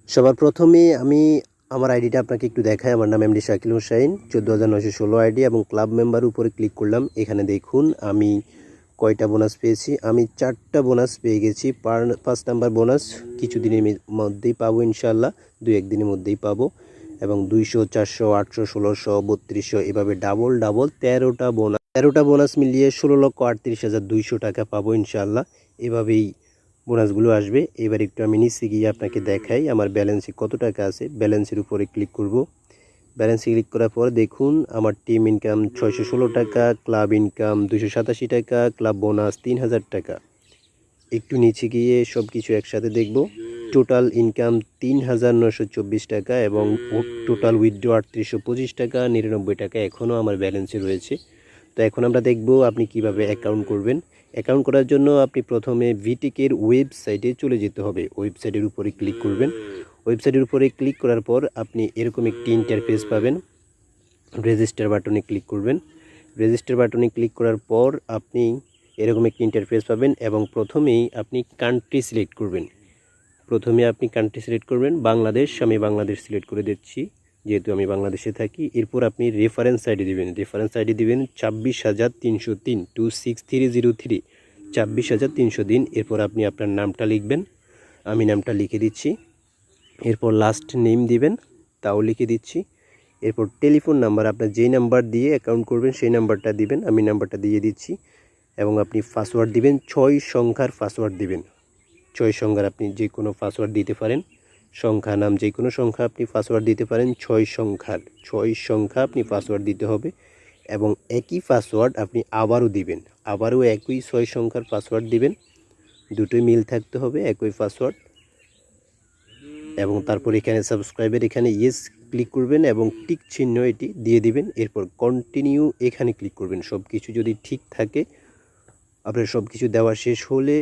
সবার প্রথমে আমি আমার আইডিটা আপনাকে একটু দেখাই। আমার নাম এমডি শাকিল হোসাইন, 14,916 আইডি এবং ক্লাব মেম্বার উপরে ক্লিক করলাম। এখানে দেখুন আমি কয়টা বোনাস পেয়েছি। আমি 4টা বোনাস পেয়ে গেছি। 5 নাম্বার বোনাস কিছুদিনের মধ্যেই পাবো ইনশাল্লাহ, 2-1 দিনের মধ্যেই পাবো। এবং 200, 400, 800, 1600, 3200 এভাবে ডাবল 13টা বোনাস মিলিয়ে 16,38,200 টাকা পাবো ইনশাল্লাহ। এভাবেই বোনাসগুলো আসবে। এবার একটু আমি নিচে গিয়ে আপনাকে দেখাই আমার ব্যালেন্সে কত টাকা আছে। ব্যালেন্সের উপরে ক্লিক করব। ব্যালেন্সে ক্লিক করার পর দেখুন আমার টিম ইনকাম 616 টাকা, ক্লাব ইনকাম 287 টাকা, ক্লাব বোনাস 3000 টাকা। একটু নিচে গিয়ে সব কিছু একসাথে দেখব। টোটাল ইনকাম 3,924 টাকা এবং টোটাল উইথড্র 3825 টাকা 99 টাকা এখনও আমার ব্যালেন্সে রয়েছে। তো এখন আমরা দেখব আপনি কিভাবে অ্যাকাউন্ট করবেন। অ্যাকাউন্ট করার জন্য আপনি প্রথমে ভিটেকের ওয়েবসাইটে চলে যেতে হবে। ওয়েবসাইটের উপরে ক্লিক করবেন। ওয়েবসাইটের উপরে ক্লিক করার পর আপনি এরকম একটি ইন্টারফেস পাবেন। রেজিস্টার বাটনে ক্লিক করবেন। রেজিস্টার বাটনে ক্লিক করার পর আপনি এরকম একটি ইন্টারফেস পাবেন এবং প্রথমেই আপনি কান্ট্রি সিলেক্ট করবেন। বাংলাদেশ। আমি বাংলাদেশ সিলেক্ট করে দিচ্ছি, যেহেতু আমি বাংলাদেশে থাকি। এরপর আপনি রেফারেন্স আইডি দিবেন। 26,303 26303 26,303। এরপর আপনি আপনার নামটা লিখবেন। আমি নামটা লিখে দিচ্ছি। এরপর লাস্ট নেম দিবেন, তাও লিখে দিচ্ছি। এরপর টেলিফোন নাম্বার, আপনার যেই নাম্বার দিয়ে অ্যাকাউন্ট করবেন সেই নাম্বারটা দিবেন। আমি নাম্বারটা দিয়ে দিচ্ছি এবং আপনি পাসওয়ার্ড দিবেন। 6 সংখ্যার পাসওয়ার্ড দিবেন। 6 সংখ্যার আপনি যে কোনো পাসওয়ার্ড দিতে পারেন। সংখ্যা নাম যে কোনো সংখ্যা আপনি পাসওয়ার্ড দিতে পারেন। 6 সংখ্যা আপনি পাসওয়ার্ড দিতে হবে এবং একই পাসওয়ার্ড আপনি আবারও দিবেন। আবারও একই 6 সংখ্যার পাসওয়ার্ড দিবেন। দুটোই মিল থাকতে হবে, একই পাসওয়ার্ড। এবং তারপর এখানে সাবস্ক্রাইবের এখানে ইয়েস ক্লিক করবেন এবং টিক চিহ্ন এটি দিয়ে দিবেন। এরপর কন্টিনিউ এখানে ক্লিক করবেন। সব কিছু যদি ঠিক থাকে, আপনার সব কিছু দেওয়া শেষ হলে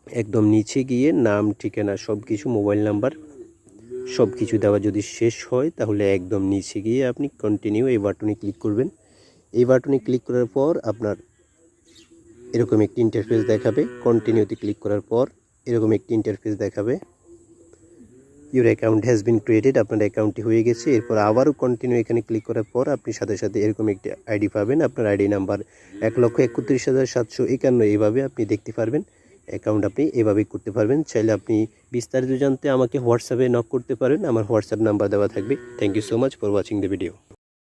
একদম নিচে গিয়ে নাম, ঠিকানা, সব কিছু, মোবাইল নাম্বার সব কিছু দেওয়া যদি শেষ হয় তাহলে একদম নিচে গিয়ে আপনি কন্টিনিউ এই বাটনে ক্লিক করবেন। এই বাটনে ক্লিক করার পর আপনার এরকম একটি ইন্টারফেস দেখাবে। কন্টিনিউতে ক্লিক করার পর এরকম একটি ইন্টারফেস দেখাবে, your account has been created, আপনার অ্যাকাউন্টটি হয়ে গেছে। এরপর আবারও কন্টিনিউ এখানে ক্লিক করার পর আপনি সাথে সাথে এরকম একটি আইডি পাবেন। আপনার আইডি নাম্বার 1,31,751। এইভাবে আপনি দেখতে পারবেন অ্যাকাউন্ট আপনি এভাবেই করতে পারবেন। চাইলে আপনি বিস্তারিত জানতে আমাকে হোয়াটসঅ্যাপে নক করতে পারেন। আমার হোয়াটসঅ্যাপ নাম্বার দেওয়া থাকবে। Thank you so much for watching the video.